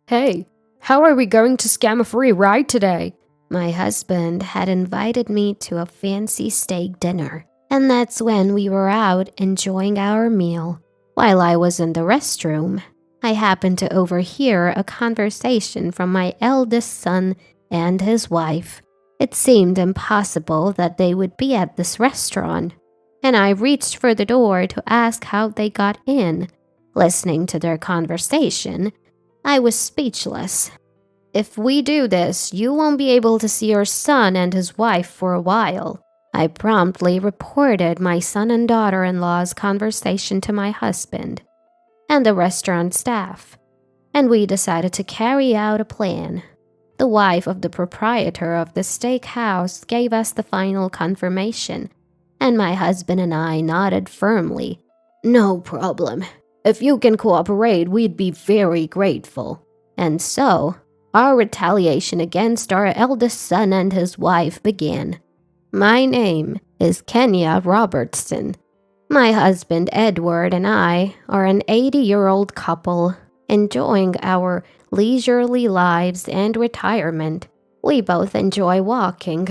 Hey, how are we going to scam a free ride today? My husband had invited me to a fancy steak dinner, and that's when we were out enjoying our meal. While I was in the restroom, I happened to overhear a conversation from my eldest son and his wife. It seemed impossible that they would be at this restaurant, and I reached for the door to ask how they got in. Listening to their conversation, I was speechless. "If we do this, you won't be able to see your son and his wife for a while." I promptly reported my son and daughter-in-law's conversation to my husband and the restaurant staff, and we decided to carry out a plan. The wife of the proprietor of the steakhouse gave us the final confirmation, and my husband and I nodded firmly. "No problem. If you can cooperate, we'd be very grateful." And so, our retaliation against our eldest son and his wife began. My name is Kenya Robertson. My husband Edward and I are an 80-year-old couple enjoying our leisurely lives and retirement. We both enjoy walking,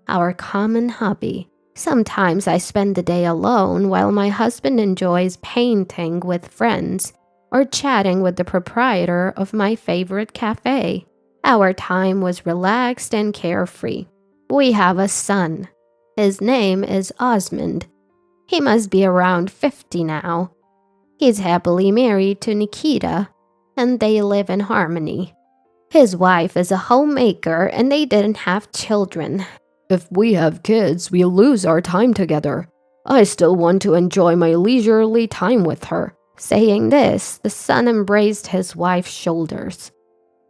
our common hobby. Sometimes I spend the day alone while my husband enjoys painting with friends or chatting with the proprietor of my favorite cafe. Our time was relaxed and carefree. We have a son. His name is Osmond. He must be around 50 now. He's happily married to Nikita, and they live in harmony. His wife is a homemaker, and they didn't have children. If we have kids, we'll lose our time together. I still want to enjoy my leisurely time with her. Saying this, the son embraced his wife's shoulders.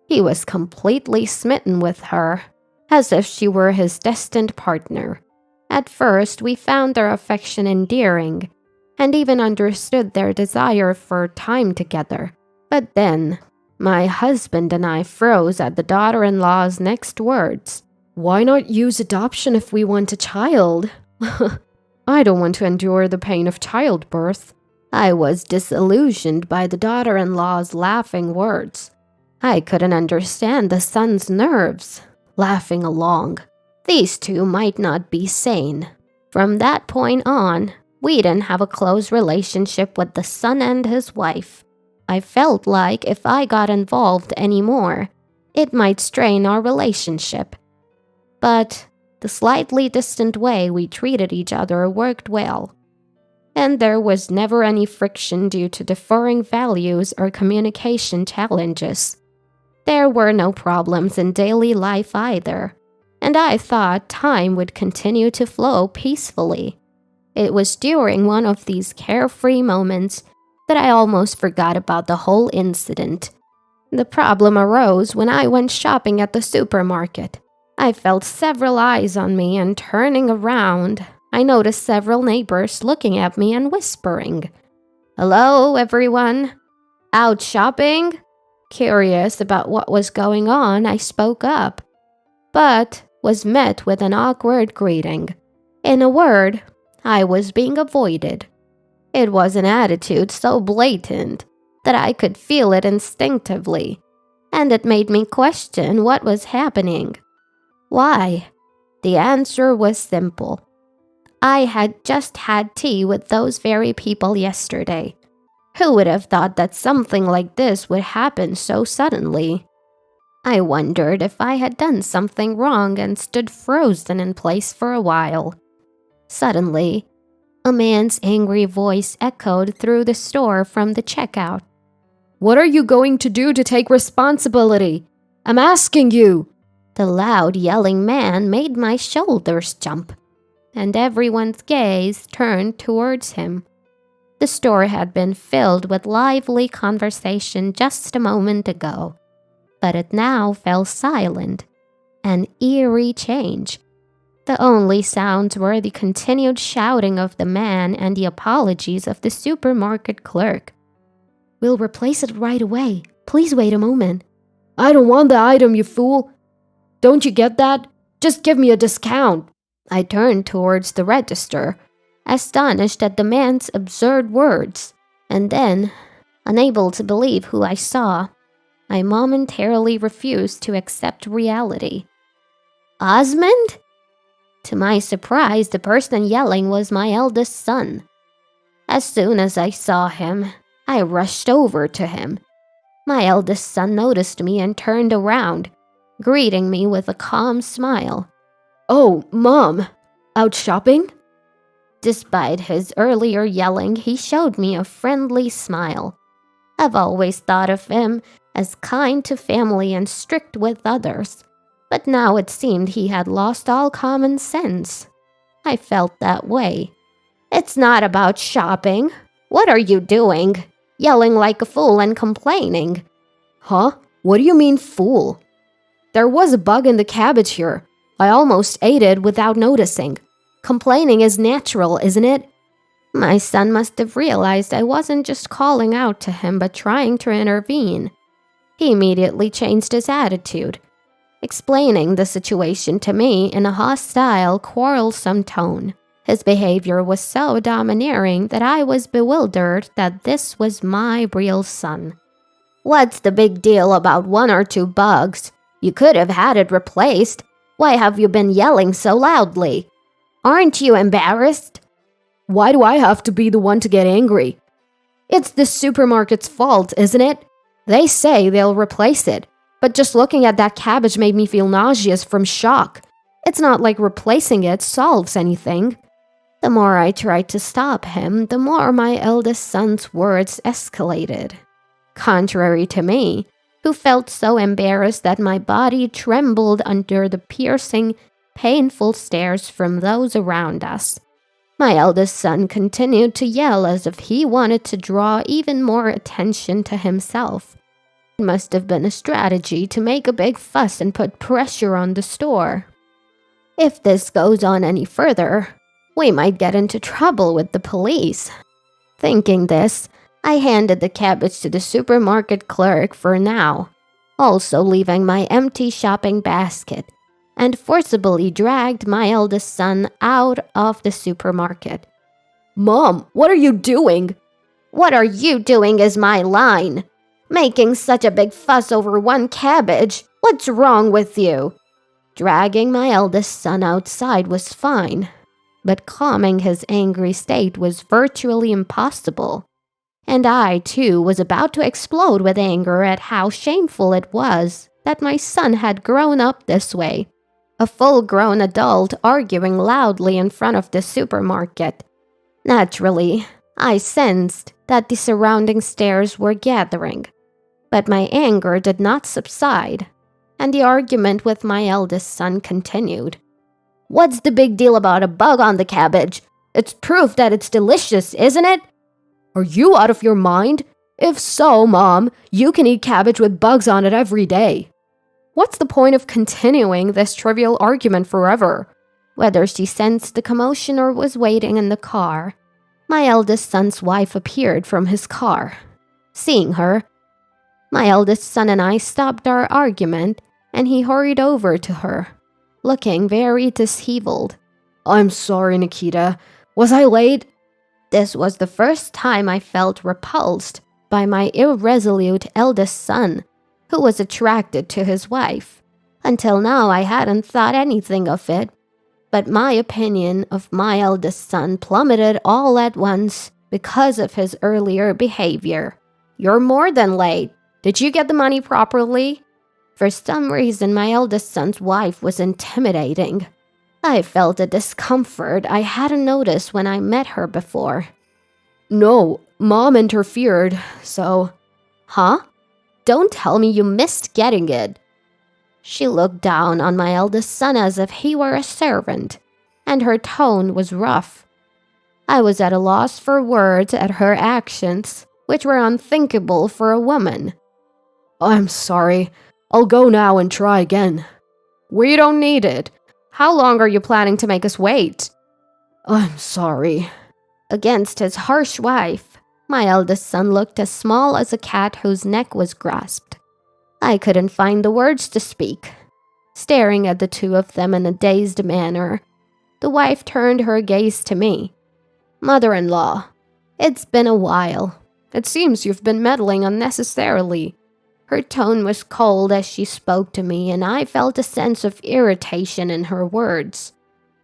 He was completely smitten with her, as if she were his destined partner. At first, we found their affection endearing, and even understood their desire for time together. But then, my husband and I froze at the daughter-in-law's next words. "Why not use adoption if we want a child?" I don't want to endure the pain of childbirth. I was disillusioned by the daughter-in-law's laughing words. I couldn't understand the son's nerves, laughing along. These two might not be sane. From that point on, we didn't have a close relationship with the son and his wife. I felt like if I got involved anymore, it might strain our relationship. But the slightly distant way we treated each other worked well, and there was never any friction due to differing values or communication challenges. There were no problems in daily life either, and I thought time would continue to flow peacefully. It was during one of these carefree moments that I almost forgot about the whole incident. The problem arose when I went shopping at the supermarket. I felt several eyes on me, and turning around, I noticed several neighbors looking at me and whispering, "Hello, everyone. Out shopping?" Curious about what was going on, I spoke up, but was met with an awkward greeting. In a word, I was being avoided. It was an attitude so blatant that I could feel it instinctively, and it made me question what was happening. Why? The answer was simple. I had just had tea with those very people yesterday. Who would have thought that something like this would happen so suddenly? I wondered if I had done something wrong and stood frozen in place for a while. Suddenly, a man's angry voice echoed through the store from the checkout. "What are you going to do to take responsibility? I'm asking you!" The loud yelling man made my shoulders jump, and everyone's gaze turned towards him. The store had been filled with lively conversation just a moment ago, but it now fell silent, an eerie change. The only sounds were the continued shouting of the man and the apologies of the supermarket clerk. "We'll replace it right away. Please wait a moment." "I don't want the item, you fool. Don't you get that? Just give me a discount." I turned towards the register, astonished at the man's absurd words, and then, unable to believe who I saw, I momentarily refused to accept reality. Osmond? To my surprise, the person yelling was my eldest son. As soon as I saw him, I rushed over to him. My eldest son noticed me and turned around, greeting me with a calm smile. "Oh, Mom, out shopping?" Despite his earlier yelling, he showed me a friendly smile. I've always thought of him as kind to family and strict with others, but now it seemed he had lost all common sense. I felt that way. It's not about shopping. What are you doing? Yelling like a fool and complaining. Huh? What do you mean, fool? There was a bug in the cabbage here. I almost ate it without noticing. Complaining is natural, isn't it? My son must have realized I wasn't just calling out to him but trying to intervene. He immediately changed his attitude, explaining the situation to me in a hostile, quarrelsome tone. His behavior was so domineering that I was bewildered that this was my real son. What's the big deal about 1 or 2 bugs? You could have had it replaced. Why have you been yelling so loudly? Aren't you embarrassed? Why do I have to be the one to get angry? It's the supermarket's fault, isn't it? They say they'll replace it, but just looking at that cabbage made me feel nauseous from shock. It's not like replacing it solves anything. The more I tried to stop him, the more my eldest son's words escalated. Contrary to me, who felt so embarrassed that my body trembled under the piercing, painful stares from those around us. My eldest son continued to yell as if he wanted to draw even more attention to himself. It must have been a strategy to make a big fuss and put pressure on the store. If this goes on any further, we might get into trouble with the police. Thinking this, I handed the cabbage to the supermarket clerk for now, also leaving my empty shopping basket, and forcibly dragged my eldest son out of the supermarket. Mom, what are you doing? What are you doing is my line. Making such a big fuss over 1 cabbage. What's wrong with you? Dragging my eldest son outside was fine, but calming his angry state was virtually impossible. And I, too, was about to explode with anger at how shameful it was that my son had grown up this way. A full-grown adult arguing loudly in front of the supermarket. Naturally, I sensed that the surrounding stares were gathering, but my anger did not subside, and the argument with my eldest son continued. What's the big deal about a bug on the cabbage? It's proof that it's delicious, isn't it? Are you out of your mind? If so, Mom, you can eat cabbage with bugs on it every day. What's the point of continuing this trivial argument forever? Whether she sensed the commotion or was waiting in the car, my eldest son's wife appeared from his car. Seeing her, my eldest son and I stopped our argument, and he hurried over to her, looking very disheveled. I'm sorry, Nikita. Was I late? This was the first time I felt repulsed by my irresolute eldest son, who was attracted to his wife. Until now, I hadn't thought anything of it, but my opinion of my eldest son plummeted all at once because of his earlier behavior. You're more than late. Did you get the money properly? For some reason, my eldest son's wife was intimidating. I felt a discomfort I hadn't noticed when I met her before. No, Mom interfered, so... Huh? Don't tell me you missed getting it. She looked down on my eldest son as if he were a servant, and her tone was rough. I was at a loss for words at her actions, which were unthinkable for a woman. I'm sorry. I'll go now and try again. We don't need it. How long are you planning to make us wait? I'm sorry. Against his harsh wife, my eldest son looked as small as a cat whose neck was grasped. I couldn't find the words to speak. Staring at the two of them in a dazed manner, the wife turned her gaze to me. Mother-in-law, it's been a while. It seems you've been meddling unnecessarily. Her tone was cold as she spoke to me, and I felt a sense of irritation in her words.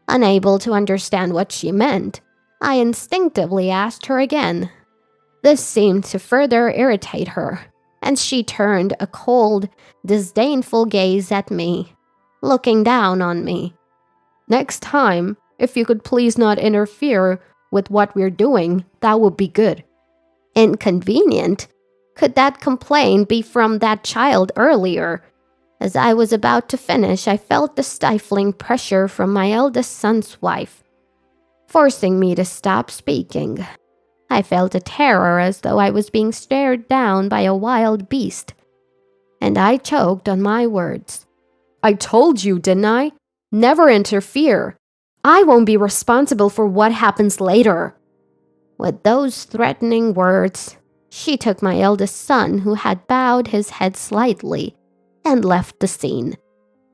Unable to understand what she meant, I instinctively asked her again. This seemed to further irritate her, and she turned a cold, disdainful gaze at me, looking down on me. Next time, if you could please not interfere with what we're doing, that would be good. Inconvenient? Could that complaint be from that child earlier? As I was about to finish, I felt the stifling pressure from my eldest son's wife, forcing me to stop speaking. I felt a terror as though I was being stared down by a wild beast, and I choked on my words. I told you, didn't I? Never interfere. I won't be responsible for what happens later. With those threatening words, she took my eldest son, who had bowed his head slightly, and left the scene.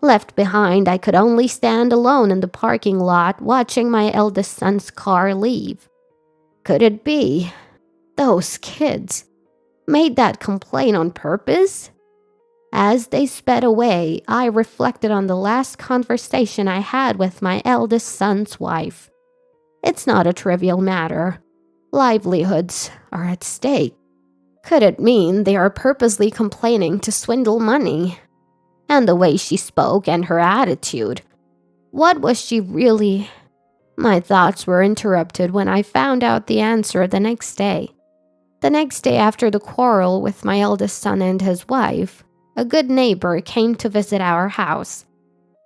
Left behind, I could only stand alone in the parking lot watching my eldest son's car leave. Could it be those kids made that complaint on purpose? As they sped away, I reflected on the last conversation I had with my eldest son's wife. It's not a trivial matter. Livelihoods are at stake. Could it mean they are purposely complaining to swindle money? And the way she spoke and her attitude. What was she really? My thoughts were interrupted when I found out the answer the next day. The next day after the quarrel with my eldest son and his wife, a good neighbor came to visit our house.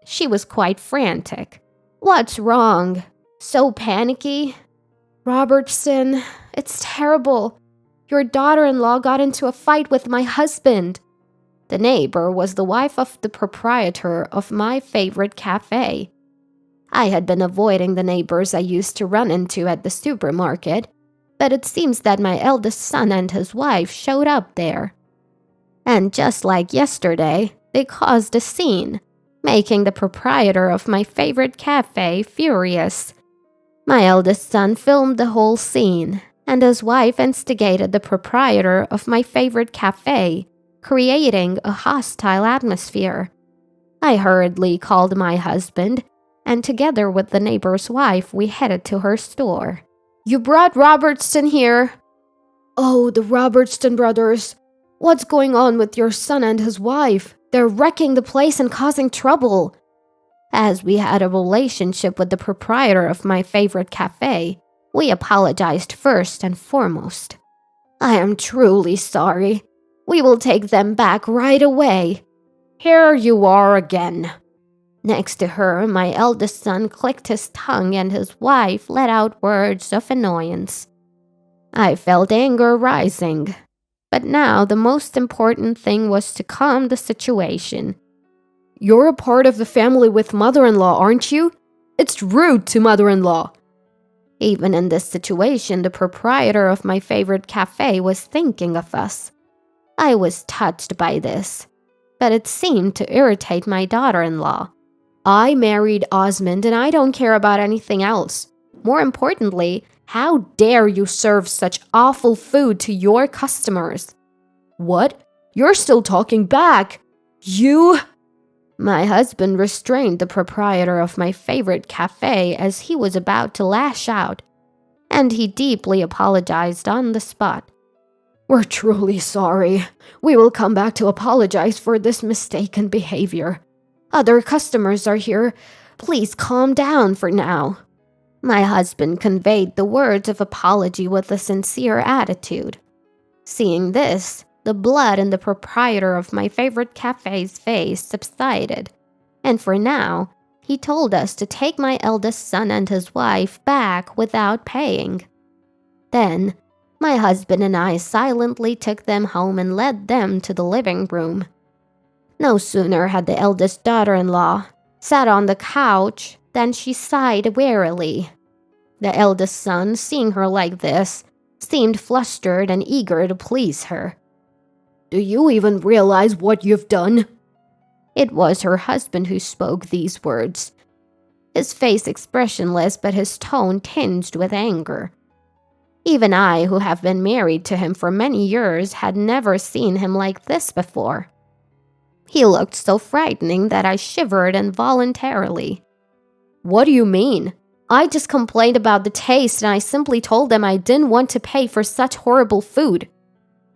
She was quite frantic. "What's wrong? So panicky?" "Robertson, it's terrible. Your daughter-in-law got into a fight with my husband." The neighbor was the wife of the proprietor of my favorite cafe. I had been avoiding the neighbors I used to run into at the supermarket, but it seems that my eldest son and his wife showed up there. And just like yesterday, they caused a scene, making the proprietor of my favorite cafe furious. My eldest son filmed the whole scene, and his wife instigated the proprietor of my favorite cafe, creating a hostile atmosphere. I hurriedly called my husband, and together with the neighbor's wife, we headed to her store. "You brought Robertson here." "Oh, the Robertson brothers. What's going on with your son and his wife? They're wrecking the place and causing trouble." As we had a relationship with the proprietor of my favorite cafe, we apologized first and foremost. "I am truly sorry. We will take them back right away." "Here you are again." Next to her, my eldest son clicked his tongue and his wife let out words of annoyance. I felt anger rising, but now the most important thing was to calm the situation. "You're a part of the family with mother-in-law, aren't you? It's rude to mother-in-law." Even in this situation, the proprietor of my favorite cafe was thinking of us. I was touched by this, but it seemed to irritate my daughter-in-law. "I married Osmond and I don't care about anything else. More importantly, how dare you serve such awful food to your customers?" "What? You're still talking back? You—" My husband restrained the proprietor of my favorite cafe as he was about to lash out, and he deeply apologized on the spot. "We're truly sorry. We will come back to apologize for this mistaken behavior. Other customers are here. Please calm down for now." My husband conveyed the words of apology with a sincere attitude. Seeing this, the blood in the proprietor of my favorite cafe's face subsided, and for now, he told us to take my eldest son and his wife back without paying. Then, my husband and I silently took them home and led them to the living room. No sooner had the eldest daughter-in-law sat on the couch than she sighed wearily. The eldest son, seeing her like this, seemed flustered and eager to please her. "Do you even realize what you've done?" It was her husband who spoke these words, his face expressionless but his tone tinged with anger. Even I, who have been married to him for many years, had never seen him like this before. He looked so frightening that I shivered involuntarily. What do you mean? I just complained about the taste and I simply told them I didn't want to pay for such horrible food.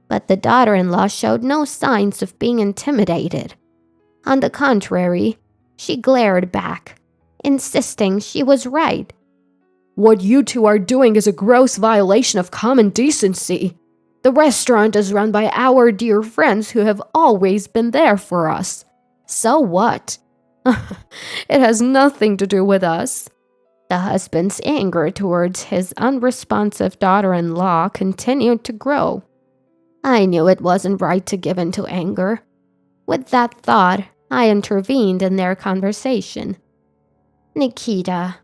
But the daughter-in-law showed no signs of being intimidated. On the contrary, she glared back, insisting she was right. What you two are doing is a gross violation of common decency. The restaurant is run by our dear friends who have always been there for us. So what? It has nothing to do with us. The husband's anger towards his unresponsive daughter-in-law continued to grow. I knew it wasn't right to give in to anger. With that thought, I intervened in their conversation. Nikita,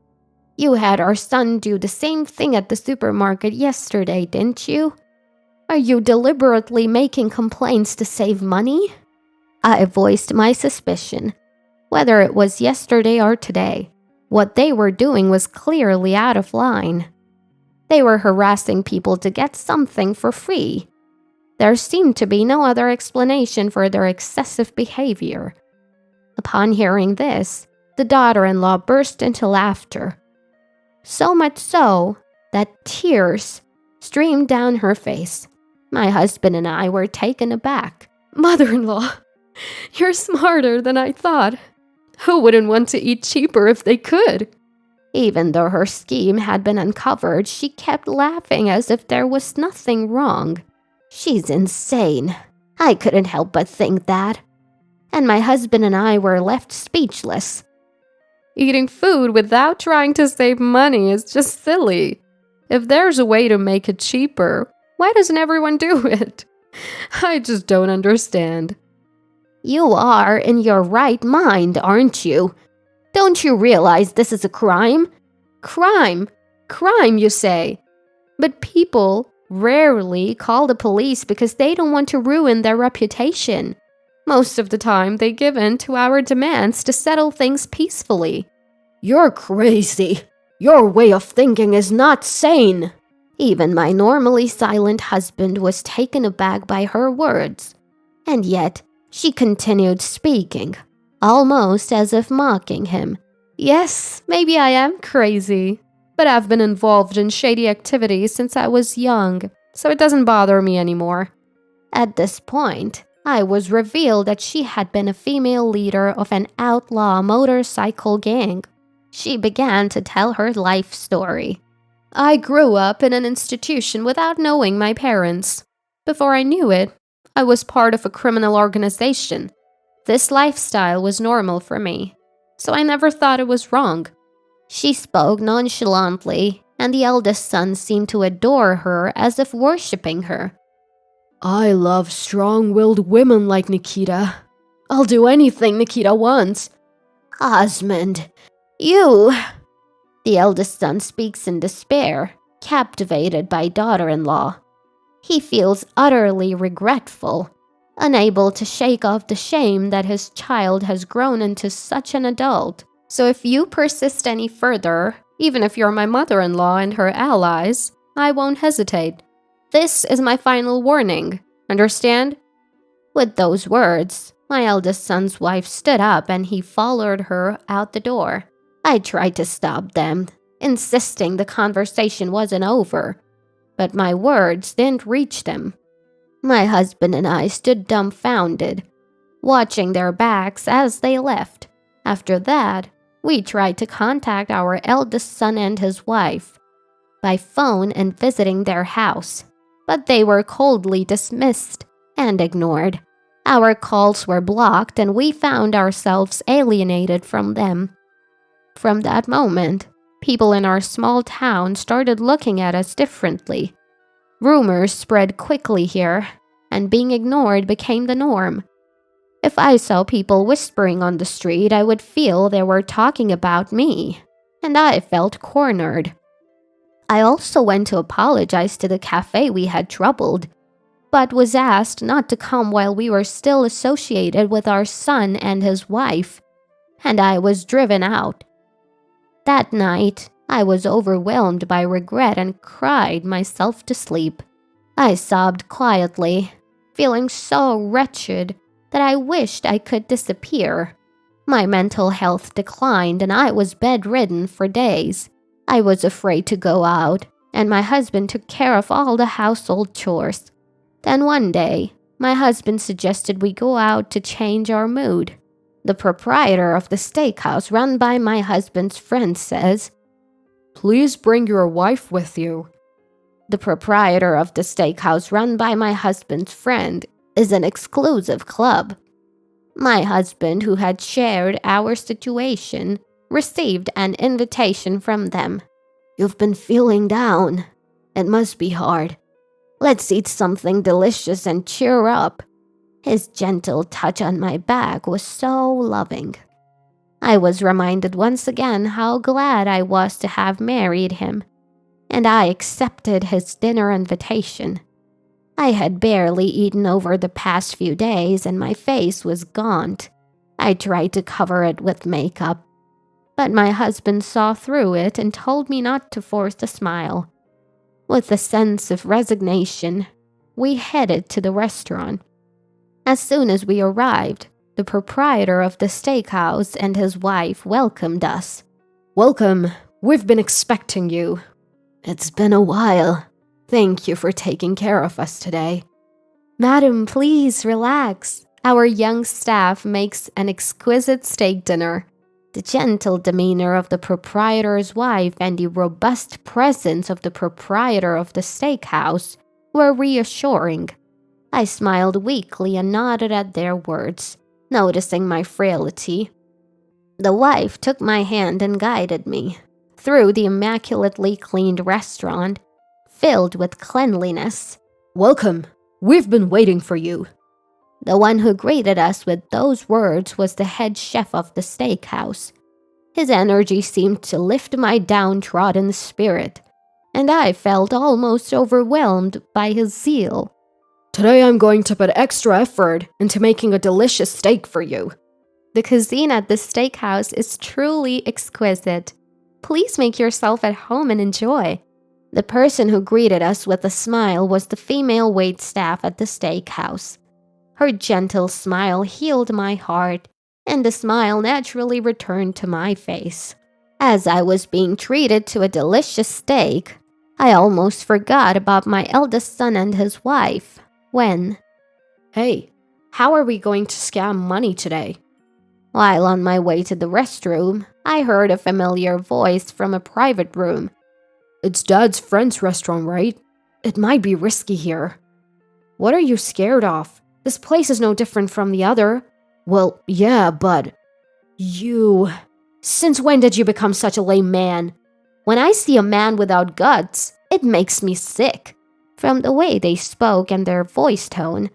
you had our son do the same thing at the supermarket yesterday, didn't you? Are you deliberately making complaints to save money? I voiced my suspicion. Whether it was yesterday or today, what they were doing was clearly out of line. They were harassing people to get something for free. There seemed to be no other explanation for their excessive behavior. Upon hearing this, the daughter-in-law burst into laughter. So much so that tears streamed down her face. My husband and I were taken aback. Mother-in-law, you're smarter than I thought. Who wouldn't want to eat cheaper if they could? Even though her scheme had been uncovered, she kept laughing as if there was nothing wrong. She's insane. I couldn't help but think that. And my husband and I were left speechless. Eating food without trying to save money is just silly. If there's a way to make it cheaper, why doesn't everyone do it? I just don't understand. You are in your right mind, aren't you? Don't you realize this is a crime? Crime? Crime, you say? But people rarely call the police because they don't want to ruin their reputation. Most of the time, they give in to our demands to settle things peacefully. You're crazy. Your way of thinking is not sane. Even my normally silent husband was taken aback by her words. And yet, she continued speaking, almost as if mocking him. Yes, maybe I am crazy, but I've been involved in shady activities since I was young, so it doesn't bother me anymore. At this point, I was revealed that she had been a female leader of an outlaw motorcycle gang. She began to tell her life story. I grew up in an institution without knowing my parents. Before I knew it, I was part of a criminal organization. This lifestyle was normal for me, so I never thought it was wrong. She spoke nonchalantly, and the eldest son seemed to adore her as if worshipping her. I love strong-willed women like Nikita. I'll do anything Nikita wants. Osmond, you... The eldest son speaks in despair, captivated by daughter-in-law. He feels utterly regretful, unable to shake off the shame that his child has grown into such an adult. So if you persist any further, even if you're my mother-in-law and her allies, I won't hesitate. This is my final warning. Understand? With those words, my eldest son's wife stood up and he followed her out the door. I tried to stop them, insisting the conversation wasn't over, but my words didn't reach them. My husband and I stood dumbfounded, watching their backs as they left. After that, we tried to contact our eldest son and his wife by phone and visiting their house, but they were coldly dismissed and ignored. Our calls were blocked and we found ourselves alienated from them. From that moment, people in our small town started looking at us differently. Rumors spread quickly here, and being ignored became the norm. If I saw people whispering on the street, I would feel they were talking about me, and I felt cornered. I also went to apologize to the cafe we had troubled, but was asked not to come while we were still associated with our son and his wife, and I was driven out. That night, I was overwhelmed by regret and cried myself to sleep. I sobbed quietly, feeling so wretched that I wished I could disappear. My mental health declined and I was bedridden for days. I was afraid to go out, and my husband took care of all the household chores. Then one day, my husband suggested we go out to change our mood. The proprietor of the steakhouse run by my husband's friend says, "Please bring your wife with you." The proprietor of the steakhouse run by my husband's friend is an exclusive club. My husband, who had shared our situation, received an invitation from them. "You've been feeling down. It must be hard. Let's eat something delicious and cheer up." His gentle touch on my back was so loving. I was reminded once again how glad I was to have married him, and I accepted his dinner invitation. I had barely eaten over the past few days and my face was gaunt. I tried to cover it with makeup, but my husband saw through it and told me not to force a smile. With a sense of resignation, we headed to the restaurant. As soon as we arrived, the proprietor of the steakhouse and his wife welcomed us. "Welcome. We've been expecting you." "It's been a while. Thank you for taking care of us today." "Madam, please relax. Our young staff makes an exquisite steak dinner." The gentle demeanor of the proprietor's wife and the robust presence of the proprietor of the steakhouse were reassuring. I smiled weakly and nodded at their words, noticing my frailty. The wife took my hand and guided me through the immaculately cleaned restaurant, filled with cleanliness. "Welcome. We've been waiting for you." The one who greeted us with those words was the head chef of the steakhouse. His energy seemed to lift my downtrodden spirit, and I felt almost overwhelmed by his zeal. "Today I'm going to put extra effort into making a delicious steak for you." The cuisine at the steakhouse is truly exquisite. Please make yourself at home and enjoy. The person who greeted us with a smile was the female waitstaff at the steakhouse. Her gentle smile healed my heart, and the smile naturally returned to my face. As I was being treated to a delicious steak, I almost forgot about my eldest son and his wife. When, "Hey, how are we going to scam money today?" while on my way to the restroom, I heard a familiar voice from a private room. "It's Dad's friend's restaurant, right? It might be risky here." "What are you scared of? This place is no different from the other." "Well, yeah, but since when did you become such a lame man? When I see a man without guts, it makes me sick." From the way they spoke and their voice tone,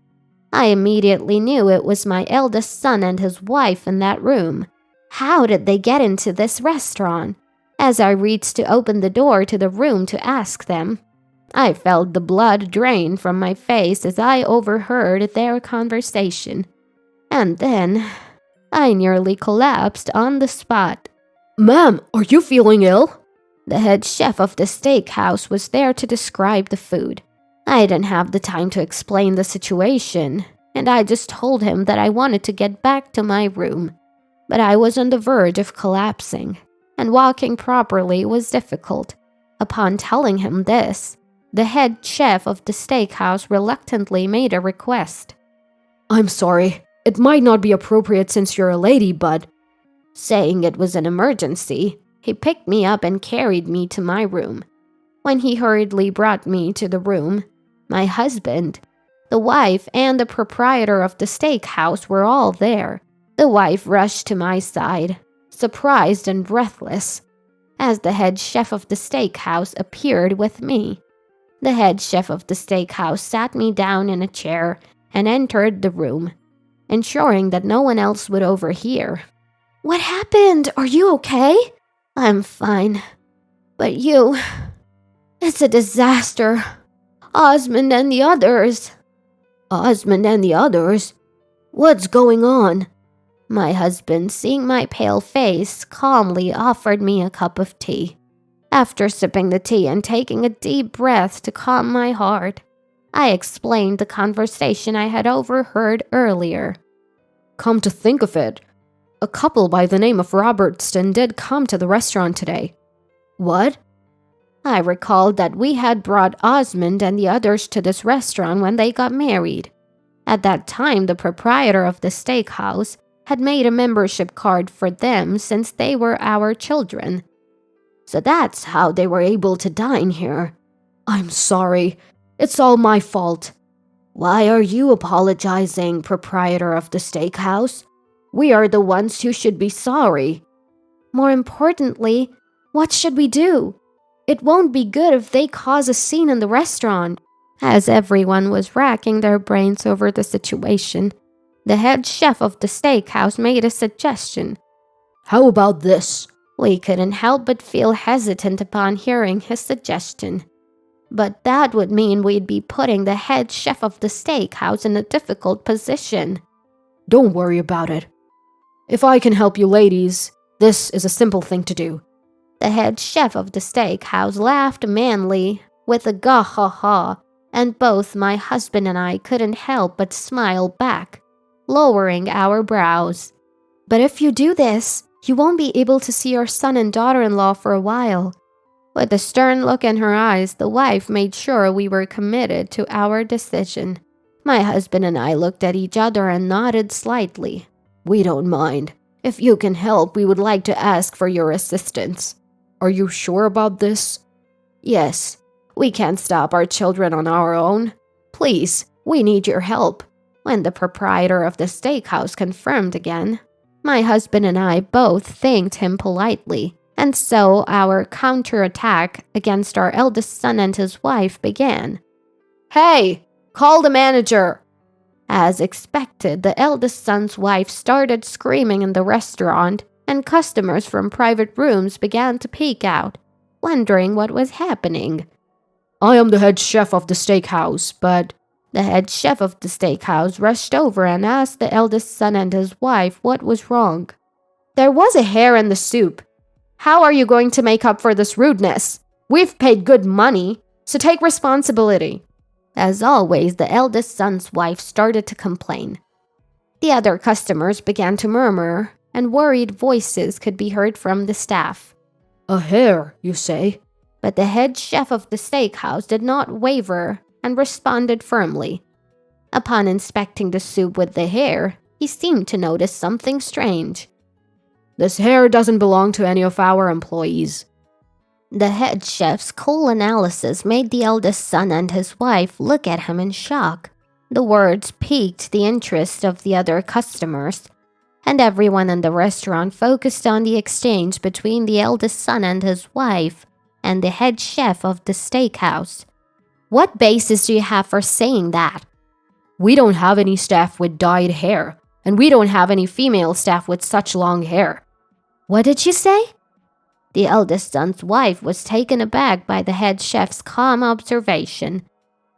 I immediately knew it was my eldest son and his wife in that room. How did they get into this restaurant? As I reached to open the door to the room to ask them, I felt the blood drain from my face as I overheard their conversation. And then, I nearly collapsed on the spot. "Ma'am, are you feeling ill?" The head chef of the steakhouse was there to describe the food. I didn't have the time to explain the situation, and I just told him that I wanted to get back to my room. But I was on the verge of collapsing, and walking properly was difficult. Upon telling him this, the head chef of the steakhouse reluctantly made a request. "I'm sorry. It might not be appropriate since you're a lady, but..." Saying it was an emergency, he picked me up and carried me to my room. When he hurriedly brought me to the room, my husband, the wife, and the proprietor of the steakhouse were all there. The wife rushed to my side, surprised and breathless, as the head chef of the steakhouse appeared with me. The head chef of the steakhouse sat me down in a chair and entered the room, ensuring that no one else would overhear. "What happened? Are you okay?" "I'm fine. But you... It's a disaster. Osmond and the others." "Osmond and the others? What's going on?" My husband, seeing my pale face, calmly offered me a cup of tea. After sipping the tea and taking a deep breath to calm my heart, I explained the conversation I had overheard earlier. Come to think of it, a couple by the name of Robertson did come to the restaurant today. What? I recalled that we had brought Osmond and the others to this restaurant when they got married. At that time, the proprietor of the steakhouse had made a membership card for them since they were our children. So that's how they were able to dine here. I'm sorry. It's all my fault. Why are you apologizing, proprietor of the steakhouse? We are the ones who should be sorry. More importantly, what should we do? It won't be good if they cause a scene in the restaurant. As everyone was racking their brains over the situation, the head chef of the steakhouse made a suggestion. How about this? We couldn't help but feel hesitant upon hearing his suggestion. But that would mean we'd be putting the head chef of the steakhouse in a difficult position. Don't worry about it. If I can help you ladies, this is a simple thing to do. The head chef of the steakhouse laughed manly with a gah-ha-ha, and both my husband and I couldn't help but smile back, lowering our brows. But if you do this, you won't be able to see your son and daughter-in-law for a while. With a stern look in her eyes, the wife made sure we were committed to our decision. My husband and I looked at each other and nodded slightly. We don't mind. If you can help, we would like to ask for your assistance. Are you sure about this? Yes. We can't stop our children on our own. Please, we need your help. When the proprietor of the steakhouse confirmed again, my husband and I both thanked him politely. And so our counterattack against our eldest son and his wife began. Hey, call the manager! As expected, the eldest son's wife started screaming in the restaurant, and customers from private rooms began to peek out, wondering what was happening. I am the head chef of the steakhouse, but... The head chef of the steakhouse rushed over and asked the eldest son and his wife what was wrong. There was a hair in the soup. How are you going to make up for this rudeness? We've paid good money, so take responsibility. As always, the eldest son's wife started to complain. The other customers began to murmur, and worried voices could be heard from the staff. A hair, you say? But the head chef of the steakhouse did not waver and responded firmly. Upon inspecting the soup with the hair, he seemed to notice something strange. This hair doesn't belong to any of our employees. The head chef's cool analysis made the eldest son and his wife look at him in shock. The words piqued the interest of the other customers, and everyone in the restaurant focused on the exchange between the eldest son and his wife and the head chef of the steakhouse. What basis do you have for saying that? We don't have any staff with dyed hair, and we don't have any female staff with such long hair. What did you say? The eldest son's wife was taken aback by the head chef's calm observation,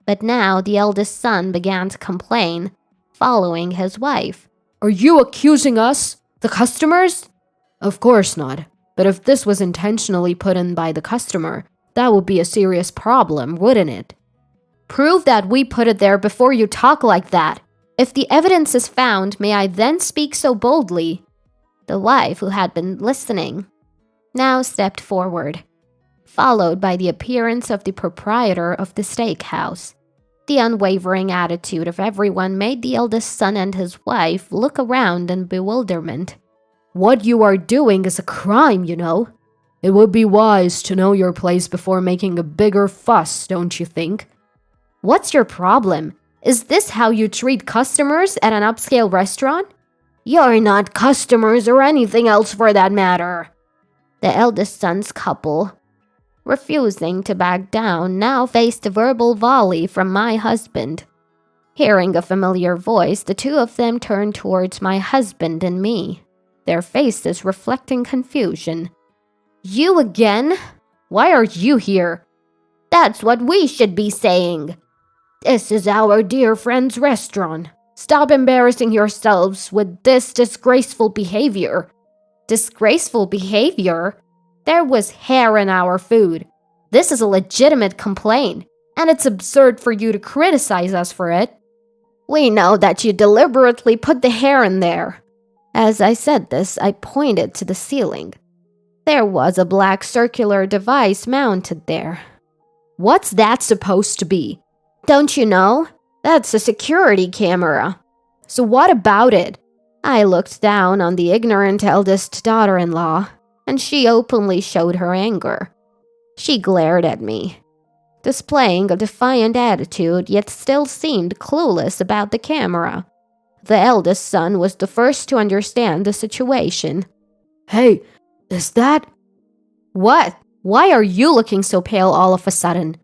but now the eldest son began to complain, following his wife. Are you accusing us, the customers? Of course not, but if this was intentionally put in by the customer, that would be a serious problem, wouldn't it? Prove that we put it there before you talk like that. If the evidence is found, may I then speak so boldly? The wife, who had been listening, now stepped forward, followed by the appearance of the proprietor of the steakhouse. The unwavering attitude of everyone made the eldest son and his wife look around in bewilderment. What you are doing is a crime, you know. It would be wise to know your place before making a bigger fuss, don't you think? What's your problem? Is this how you treat customers at an upscale restaurant? You're not customers or anything else for that matter. The eldest son's couple, refusing to back down, now faced a verbal volley from my husband. Hearing a familiar voice, the two of them turned towards my husband and me, their faces reflecting confusion. You again? Why are you here? That's what we should be saying. This is our dear friend's restaurant. Stop embarrassing yourselves with this disgraceful behavior. Disgraceful behavior? There was hair in our food. This is a legitimate complaint, and it's absurd for you to criticize us for it. We know that you deliberately put the hair in there." As I said this, I pointed to the ceiling. There was a black circular device mounted there. "What's that supposed to be?" "Don't you know? That's a security camera." "So what about it?" I looked down on the ignorant eldest daughter-in-law, and she openly showed her anger. She glared at me, displaying a defiant attitude, yet still seemed clueless about the camera. The eldest son was the first to understand the situation. "Hey, is that—" "What? Why are you looking so pale all of a sudden?"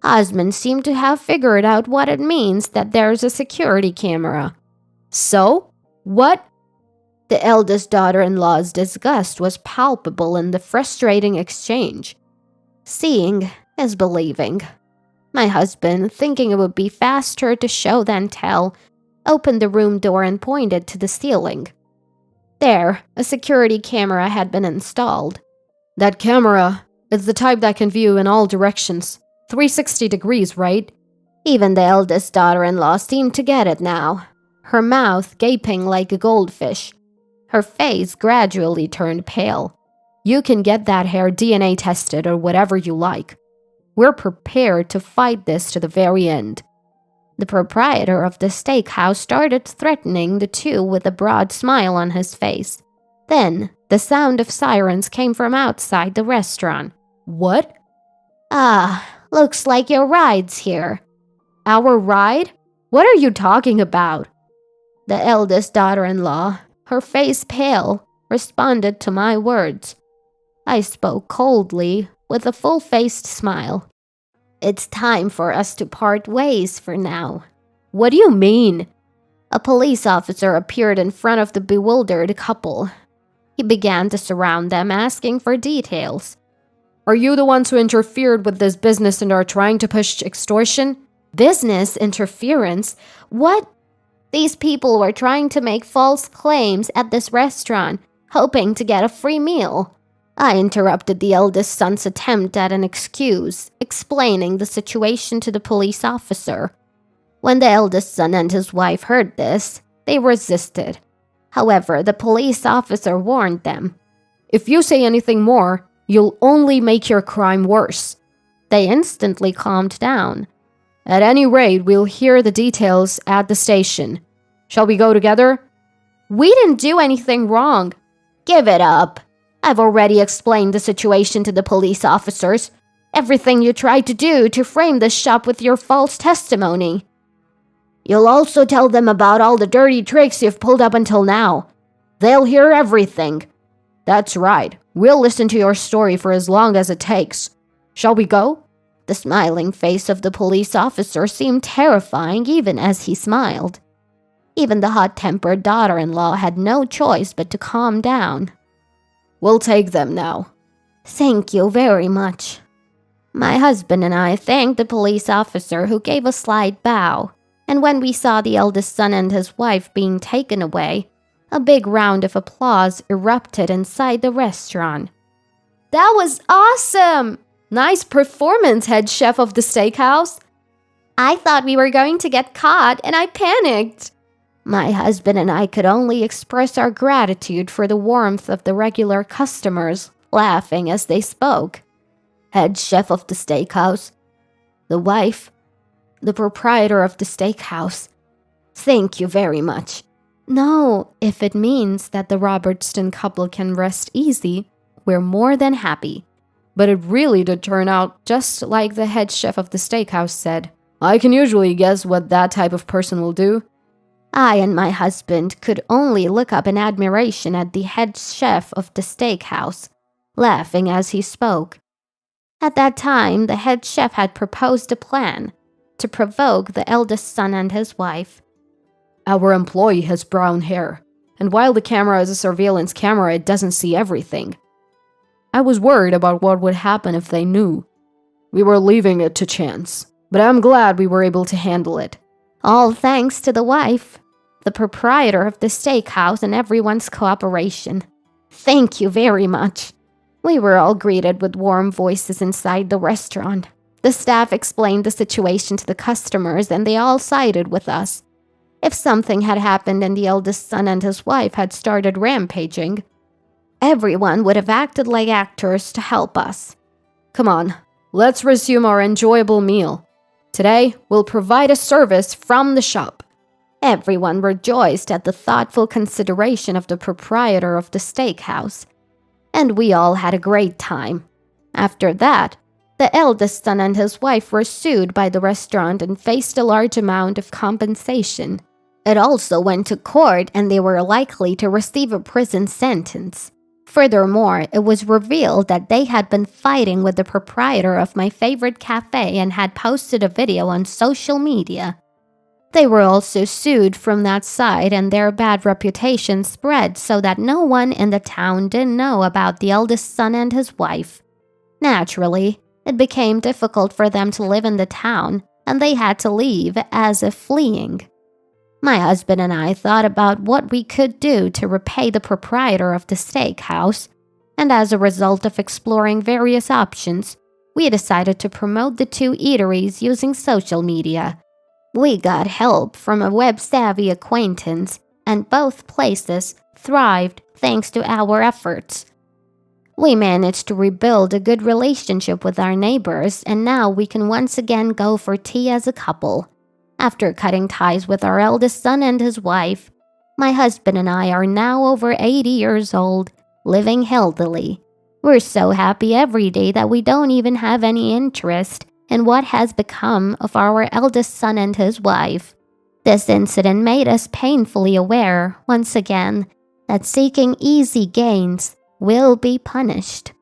Osmond seemed to have figured out what it means that there's a security camera. "So? What?" The eldest daughter-in-law's disgust was palpable in the frustrating exchange. Seeing is believing. My husband, thinking it would be faster to show than tell, opened the room door and pointed to the ceiling. There, a security camera had been installed. "That camera is the type that can view in all directions. 360 degrees, right?" Even the eldest daughter-in-law seemed to get it now, her mouth gaping like a goldfish. Her face gradually turned pale. "You can get that hair DNA tested or whatever you like. We're prepared to fight this to the very end." The proprietor of the steakhouse started threatening the two with a broad smile on his face. Then, the sound of sirens came from outside the restaurant. "What?" "Ah, looks like your ride's here." "Our ride? What are you talking about?" The eldest daughter-in-law, her face pale, responded to my words. I spoke coldly, with a full-faced smile. "It's time for us to part ways for now." "What do you mean?" A police officer appeared in front of the bewildered couple. He began to surround them, asking for details. "Are you the ones who interfered with this business and are trying to push extortion?" "Business interference? What?" "These people were trying to make false claims at this restaurant, hoping to get a free meal." I interrupted the eldest son's attempt at an excuse, explaining the situation to the police officer. When the eldest son and his wife heard this, they resisted. However, the police officer warned them. "If you say anything more, you'll only make your crime worse." They instantly calmed down. "At any rate, we'll hear the details at the station. Shall we go together?" "We didn't do anything wrong." "Give it up. I've already explained the situation to the police officers. Everything you tried to do to frame this shop with your false testimony. You'll also tell them about all the dirty tricks you've pulled up until now. They'll hear everything." "That's right. We'll listen to your story for as long as it takes. Shall we go?" The smiling face of the police officer seemed terrifying even as he smiled. Even the hot-tempered daughter-in-law had no choice but to calm down. "We'll take them now." "Thank you very much." My husband and I thanked the police officer, who gave a slight bow, and when we saw the eldest son and his wife being taken away, a big round of applause erupted inside the restaurant. "That was awesome! Nice performance, head chef of the steakhouse." "I thought we were going to get caught, and I panicked." My husband and I could only express our gratitude for the warmth of the regular customers, laughing as they spoke. "Head chef of the steakhouse." The wife. "The proprietor of the steakhouse." "Thank you very much." "No, if it means that the Robertson couple can rest easy, we're more than happy." But it really did turn out just like the head chef of the steakhouse said. "I can usually guess what that type of person will do." I and my husband could only look up in admiration at the head chef of the steakhouse, laughing as he spoke. At that time, the head chef had proposed a plan to provoke the eldest son and his wife. "Our employee has brown hair, and while the camera is a surveillance camera, it doesn't see everything. I was worried about what would happen if they knew. We were leaving it to chance, but I'm glad we were able to handle it." All thanks to the wife, the proprietor of the steakhouse, and everyone's cooperation. Thank you very much. We were all greeted with warm voices inside the restaurant. The staff explained the situation to the customers and they all sided with us. If something had happened and the eldest son and his wife had started rampaging, everyone would have acted like actors to help us. Come on, let's resume our enjoyable meal. Today, we'll provide a service from the shop. Everyone rejoiced at the thoughtful consideration of the proprietor of the steakhouse, and we all had a great time. After that, the eldest son and his wife were sued by the restaurant and faced a large amount of compensation. It also went to court and they were likely to receive a prison sentence. Furthermore, it was revealed that they had been fighting with the proprietor of my favorite cafe and had posted a video on social media. They were also sued from that side and their bad reputation spread so that no one in the town didn't know about the eldest son and his wife. Naturally, it became difficult for them to live in the town and they had to leave as if fleeing. My husband and I thought about what we could do to repay the proprietor of the steakhouse, and as a result of exploring various options, we decided to promote the two eateries using social media. We got help from a web-savvy acquaintance, and both places thrived thanks to our efforts. We managed to rebuild a good relationship with our neighbors, and now we can once again go for tea as a couple. After cutting ties with our eldest son and his wife, my husband and I are now over 80 years old, living healthily. We're so happy every day that we don't even have any interest in what has become of our eldest son and his wife. This incident made us painfully aware, once again, that seeking easy gains will be punished.